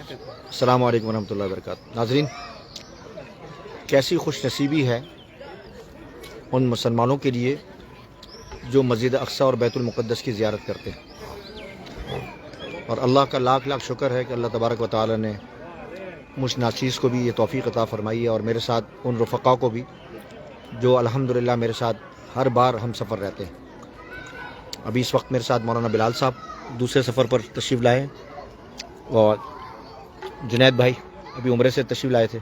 अस्सलामु अलैकुम वरहमतुल्लाहि वबरकातुहू। नाज़रीन, कैसी खुश नसीबी है उन मुसलमानों के लिए जो मस्जिद अक़सा और बैतुल मुक़द्दस की ज़ियारत करते हैं, और अल्लाह का लाख लाख शुक्र है कि अल्लाह तबारक व तआला ने मुझ नाचीज़ को भी ये तौफ़ीक़ अता फ़रमाई है, और मेरे साथ उन रफ़क़ा को भी जो अल्हम्दुलिल्लाह मेरे साथ हर बार हम सफ़र रहते हैं। अभी इस वक्त मेरे साथ मौलाना बिलाल साहब दूसरे सफ़र पर तशरीफ़ लाए हैं, और जुनैद भाई अभी उम्रे से तशरीफ़ लाए थे,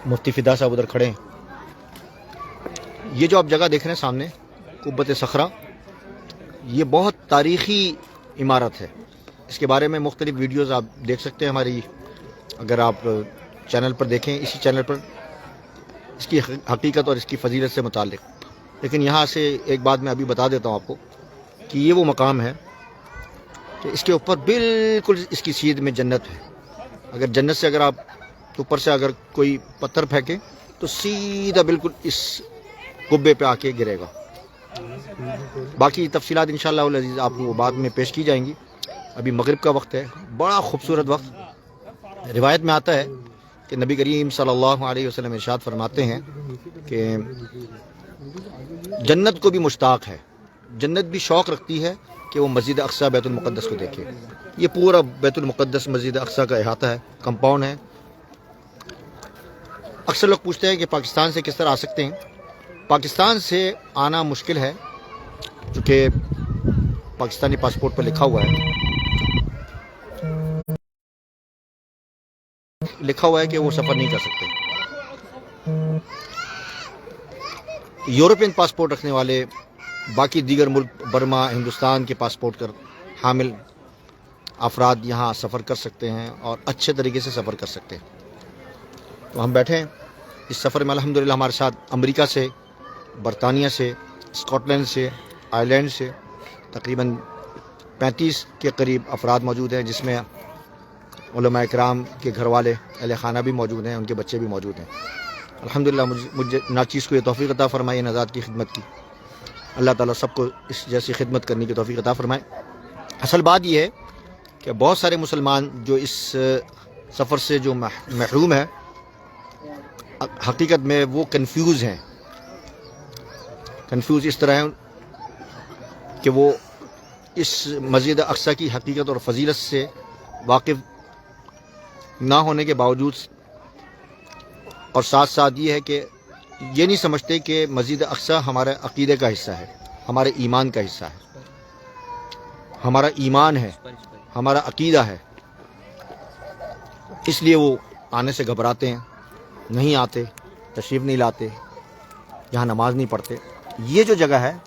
मुफ्ती फ़िदा साहब उधर खड़े हैं। ये जो आप जगह देख रहे हैं सामने, कुब्बत सखरा, ये बहुत तारीख़ी इमारत है। इसके बारे में मुख्तलिफ़ वीडियोज़ आप देख सकते हैं हमारी, अगर आप चैनल पर देखें, इसी चैनल पर इसकी हकीकत और इसकी फ़जीलत से मुताल्लिक़। लेकिन यहाँ से एक बात मैं अभी बता देता हूँ आपको कि ये वो मकाम है कि इसके ऊपर बिल्कुल इसकी सीध में जन्नत है। अगर जन्नत से अगर आप ऊपर से अगर कोई पत्थर फेंके तो सीधा बिल्कुल इस कुब्बे पे आके गिरेगा। बाकी तफसीलात इंशाअल्लाह उल अज़ीज़ आपको बाद में पेश की जाएंगी। अभी मगरिब का वक्त है, बड़ा खूबसूरत वक्त। रिवायत में आता है कि नबी करीम सल्लल्लाहु अलैहि वसल्लम इरशाद फरमाते हैं कि जन्नत को भी मुश्ताक है, जन्नत भी शौक़ रखती है कि वो मस्जिद अक़सा बैतुल मुक़द्दस को देखे। ये पूरा बैतुल मुक़द्दस मस्जिद अक़सा का अहाता है, कंपाउंड है। अक्सर लोग पूछते हैं कि पाकिस्तान से किस तरह आ सकते हैं। पाकिस्तान से आना मुश्किल है, क्योंकि पाकिस्तानी पासपोर्ट पर लिखा हुआ है कि वो सफ़र नहीं कर सकते। यूरोपियन पासपोर्ट रखने वाले बाकी दीगर मुल्क, बर्मा, हिंदुस्तान के पासपोर्ट कर हामिल अफराद यहाँ सफ़र कर सकते हैं और अच्छे तरीके से सफ़र कर सकते हैं। तो हम बैठे हैं इस सफ़र में अल्हम्दुलिल्लाह। हमारे साथ अमेरिका से, बरतानिया से, स्कॉटलैंड से, आयरलैंड से तकरीबन 35 के करीब अफराद मौजूद हैं, जिसमें उलमा इकराम के घर वाले, अहले खाना भी मौजूद हैं, उनके बच्चे भी मौजूद हैं। अल्हम्दुलिल्लाह मुझे नाचीज़ को ये तौफ़ीक़ अता फ़रमाए नज़ात की खिदमत की। अल्लाह ताला सबको इस जैसी खिदमत करने की तौफ़ीक़ अता फ़रमाए। असल बात यह है कि बहुत सारे मुसलमान जो इस सफ़र से जो महरूम है, हकीकत में वो कन्फ्यूज़ हैं। कन्फ्यूज़ इस तरह है कि वो इस मस्जिद अक़सा की हकीकत और फ़जीलत से वाकिफ़ ना होने के बावजूद, और साथ साथ ये है कि ये नहीं समझते कि मस्जिद अक़सा हमारे अक़ीदे का हिस्सा है, हमारे ईमान का हिस्सा है, हमारा ईमान है, हमारा अक़ीदा है। इसलिए वो आने से घबराते हैं, नहीं आते, तशरीफ़ नहीं लाते, यहाँ नमाज नहीं पढ़ते। ये जो जगह है,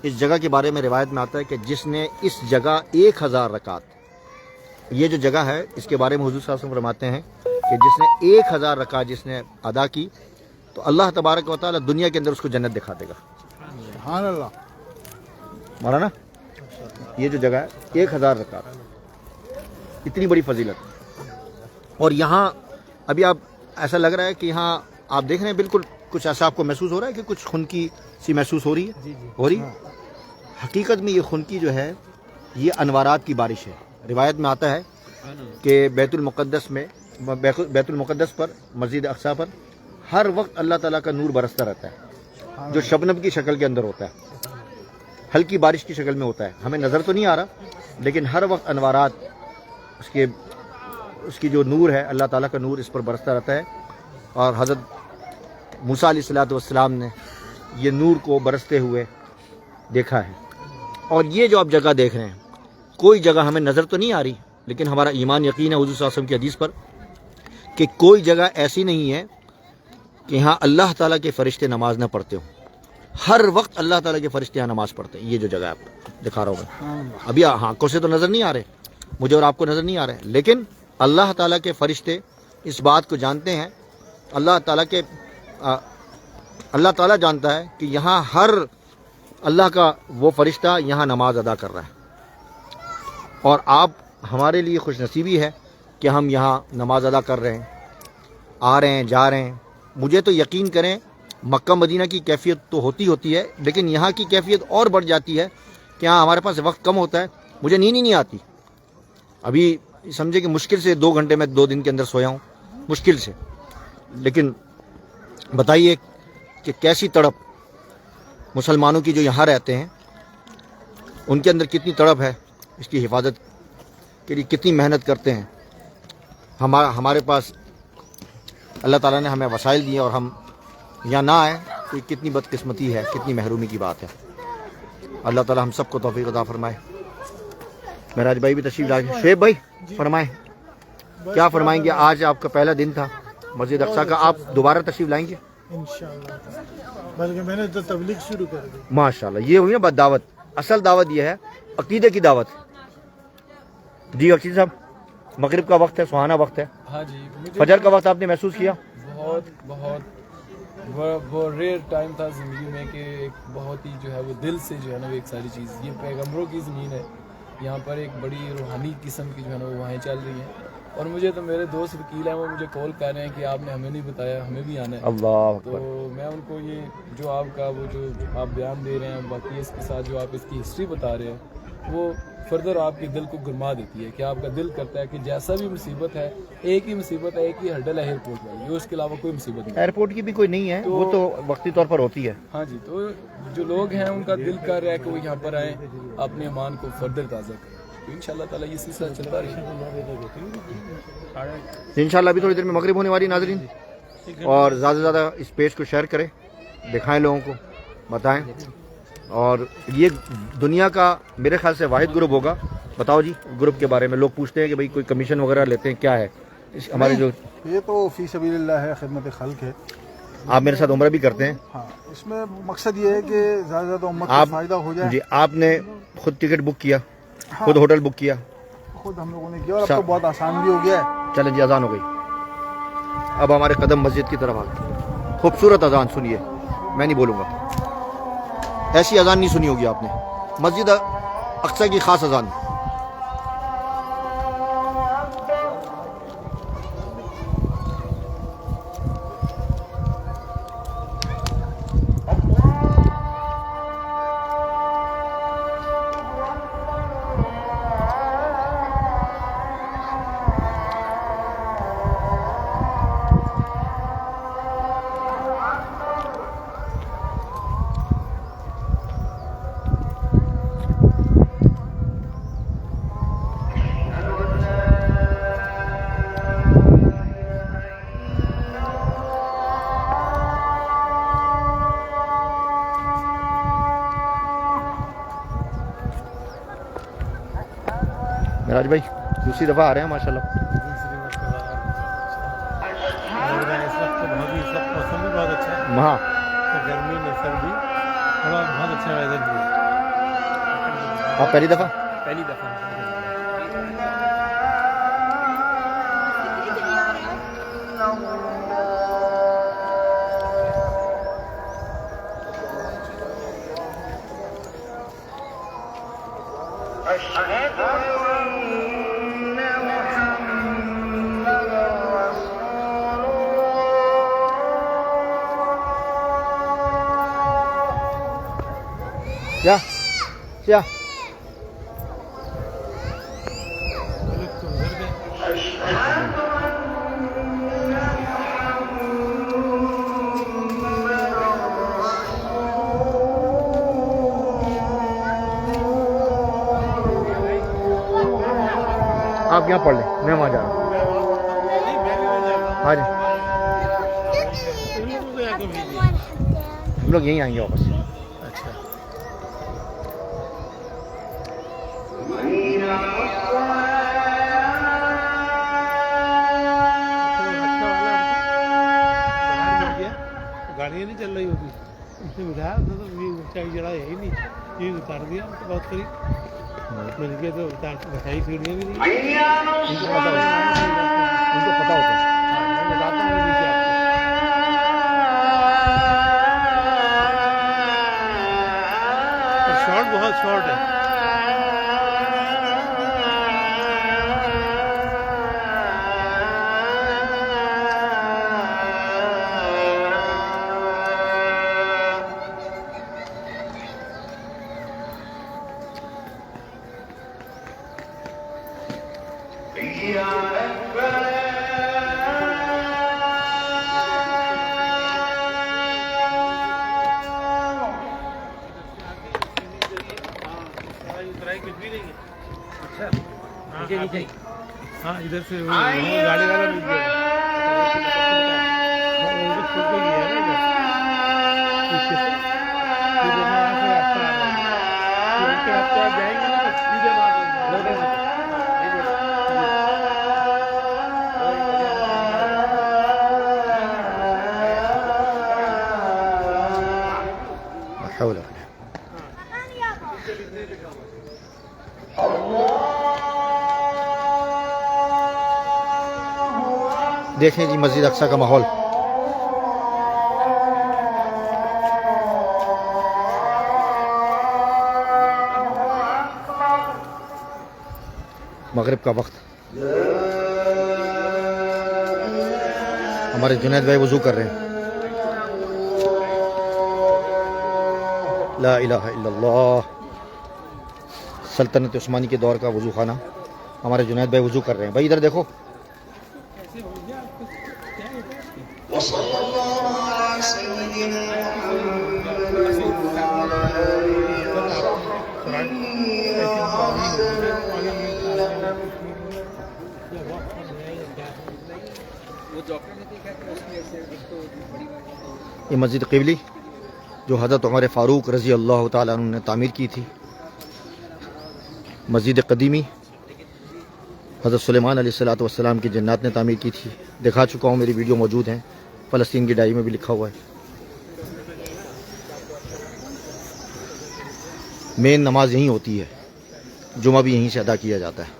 इस जगह के बारे में रिवायत में आता है कि जिसने इस जगह 1000 रकात, ये जो जगह है इसके बारे में हुज़ूर सल्लल्लाहु अलैहि वसल्लम फरमाते हैं कि जिसने 1000 रकात जिसने अदा की तो अल्लाह तबारक व तआला दुनिया के अंदर उसको जन्नत दिखा देगा। सुभान अल्लाह। मौलाना, ये जो जगह है 1000 रकात, इतनी बड़ी फजीलत। और यहाँ अभी आप ऐसा लग रहा है कि यहाँ आप देख रहे हैं, बिल्कुल कुछ ऐसा आपको महसूस हो रहा है कि कुछ खुनकी सी महसूस हो रही है? जी। हो रही। हकीकत में ये खुनकी जो है, ये अनवारात की बारिश है। रिवायत में आता है कि बैतुल मुक़द्दस पर, मस्जिद अक़सा पर हर वक्त अल्लाह ताला का नूर बरसता रहता है, जो शबनम की शक्ल के अंदर होता है, हल्की बारिश की शक्ल में होता है। हमें नज़र तो नहीं आ रहा, लेकिन हर वक्त अनवारात, उसकी जो नूर है, अल्लाह ताला का नूर इस पर बरसता रहता है। और हज़रत मूसा अलैहिस्सलातु वस्सलाम ने ये नूर को बरसते हुए देखा है। और ये जो आप जगह देख रहे हैं, कोई जगह हमें नज़र तो नहीं आ रही, लेकिन हमारा ईमान यकीन है हुज़ूर सल्लल्लाहु अलैहि वसल्लम की हदीस पर कि कोई जगह ऐसी नहीं है कि यहाँ अल्लाह ताला के फ़रिश्ते नमाज ना पढ़ते हो। हर वक्त अल्लाह ताला के फ़रिश्ते यहाँ नमाज पढ़ते हैं। ये जो जगह आप दिखा रहा हूँ मैं, अभी आंखों से तो नज़र नहीं आ रहे, मुझे और आपको नज़र नहीं आ रहे, लेकिन अल्लाह ताला के फ़रिश्ते इस बात को जानते हैं। अल्लाह ताला जानता है कि यहाँ हर अल्लाह का वो फ़रिश्ता यहाँ नमाज अदा कर रहा है। और आप, हमारे लिए खुशनसीबी है कि हम यहाँ नमाज अदा कर रहे हैं, आ रहे हैं, जा रहे हैं। मुझे तो यकीन करें, मक्का मदीना की कैफियत तो होती है, लेकिन यहाँ की कैफियत और बढ़ जाती है कि यहाँ हमारे पास वक्त कम होता है, मुझे नींद ही नहीं आती। अभी समझे कि मुश्किल से 2 घंटे में 2 दिन के अंदर सोया हूँ, मुश्किल से। लेकिन बताइए कि कैसी तड़प मुसलमानों की जो यहाँ रहते हैं, उनके अंदर कितनी तड़प है, इसकी हिफाजत के लिए कितनी मेहनत करते हैं। हमारे पास अल्लाह ताला ने हमें वसाइल दिए और हम यहाँ ना आए तो ये कितनी बदकिस्मती है, कितनी महरूमी की बात है। अल्लाह ताला हम सबको तौफीक अता फरमाए। महराज भाई भी तशरीफ लाए। शेब भाई फरमाएं, क्या फरमाएंगे? आज आपका पहला दिन था मस्जिद अक्सा का, आप दोबारा तशरीफ लाएंगे इंशाअल्लाह, बल्कि मैंने तो तबलीग शुरू कर दी। माशाल्लाह, ये हुई ना बात दावत। असल दावत ये है, अकीदे की दावत। जी अकीद साहब, मगरिब का वक्त है, सुहाना वक्त है। हाँ जी, फजर का वक्त आपने महसूस किया? बहुत बहुत वो रेयर टाइम था ज़िंदगी में कि एक बहुत ही जो है वो दिल से जो है ना वो एक सारी चीज़, ये पैगम्बरों की ज़मीन है, यहाँ पर एक बड़ी रूहानी किस्म की जो है ना वो वहाँ चल रही हैं। और मुझे तो मेरे दोस्त वकील हैं, वो मुझे कॉल कर रहे हैं कि आपने हमें नहीं बताया, हमें भी आना है। अल्लाह तो मैं उनको ये जो आपका वो जो आप बयान दे रहे हैं, बाकी इसके साथ जो आप इसकी हिस्ट्री बता रहे हैं, वो फर्दर आपके दिल को गुरमा देती है कि आपका दिल करता है कि जैसा भी मुसीबत है, एक ही मुसीबत है, एक ही हर्डल है एयरपोर्ट वाली, उसके अलावा कोई मुसीबत नहीं। एयरपोर्ट की भी कोई नहीं है, वो तो वक्ती तौर पर होती है। हाँ जी, तो जो लोग हैं उनका दिल कर रहा है कि वो यहाँ पर आए, अपने ईमान को फर्दर ताज़ा करें। तो इंशाल्लाह ताला ये सिलसिला चलता रहेगा। इंशाल्लाह अभी थोड़ी देर में मगरिब होने वाली नाज़रीन, और ज़्यादा से ज़्यादा इस पेज को शेयर करें, दिखाएं लोगों को, बताएं। और ये दुनिया का मेरे ख्याल से वाहिद ग्रुप होगा। बताओ जी ग्रुप के बारे में। लोग पूछते हैं कि भाई कोई कमीशन वगैरह लेते हैं, क्या है हमारे जो? ये तो फी सबीलिल्लाह है, खिदमत खल्क है। आप मेरे साथ उम्र भी करते हैं? हाँ, इसमें मकसद ये है कि ज़्यादा से ज़्यादा उम्मत को आप फ़ायदा हो जाए। जी, आपने खुद टिकट बुक किया, खुद होटल बुक किया? खुद हम लोगों ने किया, और अब तो बहुत आसान भी हो गया है। चलें जी, अजान हो गई। अब हमारे कदम मस्जिद की तरफ आ गए। खूबसूरत अजान सुनिए, मैं नहीं बोलूँगा, ऐसी अजान नहीं सुनी होगी आपने, मस्जिद अक्सा की खास अजान। महराज भाई दूसरी दफ़ा आ रहे हैं माशाल्लाह। इस वक्त मौसम भी बहुत अच्छा है, वहाँ गर्मी में सर्दी, थोड़ा बहुत अच्छा वेदर भी है। आप पहली दफ़ा? पहली दफ़ा। क्या आप यहाँ पढ़ लें, मैं वहाँ जा रहा हूँ। हाँ जी, हम लोग यहीं आएंगे वापस। अच्छा, गाड़ियाँ नहीं चल रही होगी, उसने बिठाया तो ये ऊंचाई चढ़ा है ही नहीं, ये उतार दिया तो बहुत करीब मिल गया, तो बैठाई सीढ़ियाँ भी नहीं। उनको पता होता है। मैं बताता हूँ नीचे आपको, शॉर्ट बहुत शॉर्ट है। हाँ इधर से गाड़ी वाला मिल गया उनको छोड़ के गया ना इधर पीछे से फिर यहाँ से रास्ता आ रहा है फिर उनके रास्ते आप जाएंगे ना तो सीधे वहाँ حول دیکھیں جی مسجد اقصی کا ماحول مغرب کا وقت ہمارے جنید بھائی وضو کر رہے ہیں لا الہ الا اللہ سلطنت عثمانی کے دور کا وضو خانہ ہمارے جنید بھائی وضو کر رہے ہیں بھائی ادھر دیکھو یہ مسجد قبلی جو حضرت عمر فاروق رضی اللہ تعالیٰ عنہ نے تعمیر کی تھی مسجد قدیمی حضرت سلیمان علیہ الصلوۃ والسلام کی جنات نے تعمیر کی تھی دکھا چکا ہوں میری ویڈیو موجود ہیں فلسطین کی ڈائری میں بھی لکھا ہوا ہے مین نماز یہیں ہوتی ہے جمعہ بھی یہیں سے ادا کیا جاتا ہے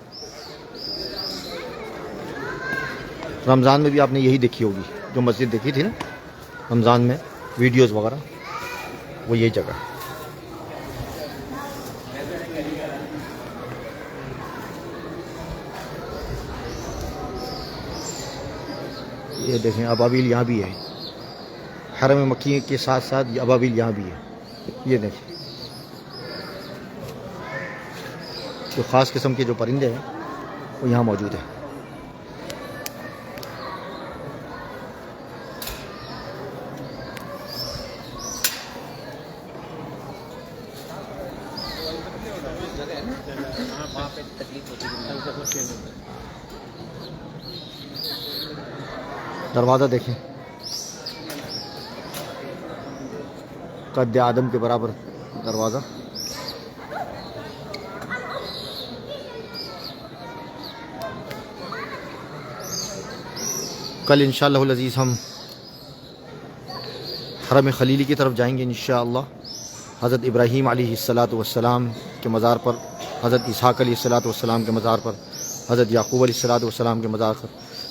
رمضان میں بھی آپ نے یہی دیکھی ہوگی جو مسجد دیکھی تھی نا رمضان میں ویڈیوز وغیرہ وہ یہی جگہ یہ دیکھیں ابابیل یہاں بھی ہے حرم مکی کے ساتھ ساتھ یہ ابابیل یہاں بھی ہے یہ دیکھیں جو خاص قسم کے جو پرندے ہیں وہ یہاں موجود ہیں دروازہ دیکھیں قد آدم کے برابر دروازہ کل انشاءاللہ العزیز ہم حرم خلیلی کی طرف جائیں گے انشاءاللہ حضرت ابراہیم علیہ السلام کے مزار پر حضرت اسحاق علیہ السلام کے مزار پر حضرت یعقوب علیہ السلام کے مزار پر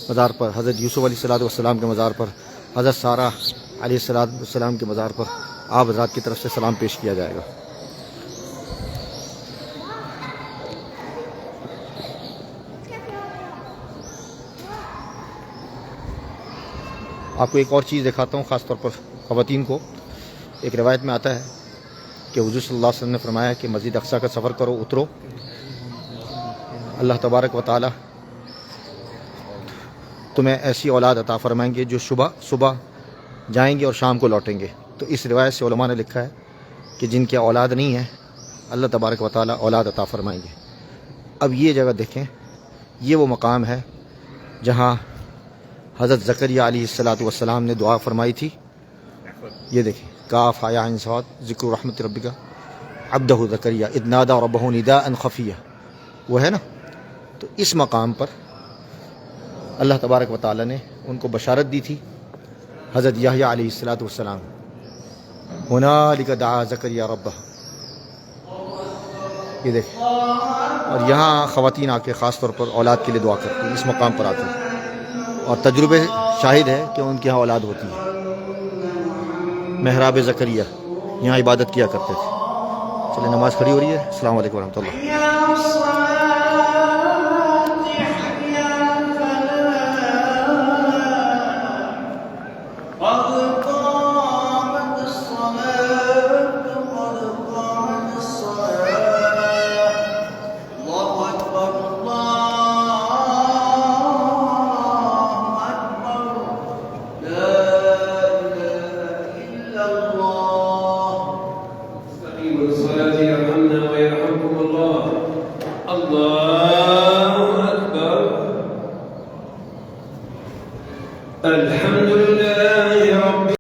حضرت یوسف علیہ السلام کے مزار پر حضرت سارہ علیہ السلام کے مزار پر آپ حضرات کی طرف سے سلام پیش کیا جائے گا آپ کو ایک اور چیز دکھاتا ہوں خاص طور پر خواتین کو ایک روایت میں آتا ہے کہ حضور صلی اللہ علیہ وسلم نے فرمایا کہ مسجد اقصی کا سفر کرو اترو اللہ تبارک و تعالی تمہیں ایسی اولاد عطا فرمائیں گے جو صبح جائیں گے اور شام کو لوٹیں گے تو اس روایت سے علماء نے لکھا ہے کہ جن کی اولاد نہیں ہے اللہ تبارک و تعالی اولاد عطا فرمائیں گے اب یہ جگہ دیکھیں یہ وہ مقام ہے جہاں حضرت زکریا علیہ السلام نے دعا فرمائی تھی یہ دیکھیں کاف یا عین صاد ذکر رحمت ربک عبدہ زکریا اذ نادى ربہ نداء خفیا وہ ہے نا تو اس مقام پر اللہ تبارک و تعالی نے ان کو بشارت دی تھی حضرت یحییٰ علیہ السلام ہنالک دعا زکریا ربہ یہ دیکھیں اور یہاں خواتین آ کے خاص طور پر اولاد کے لیے دعا کرتی ہیں اس مقام پر آتی ہیں اور تجربے شاہد ہے کہ ان کے یہاں اولاد ہوتی ہے محراب زکریا یہاں عبادت کیا کرتے تھے چلے نماز کھڑی ہو رہی ہے السلام علیکم ورحمۃ اللہ الحمد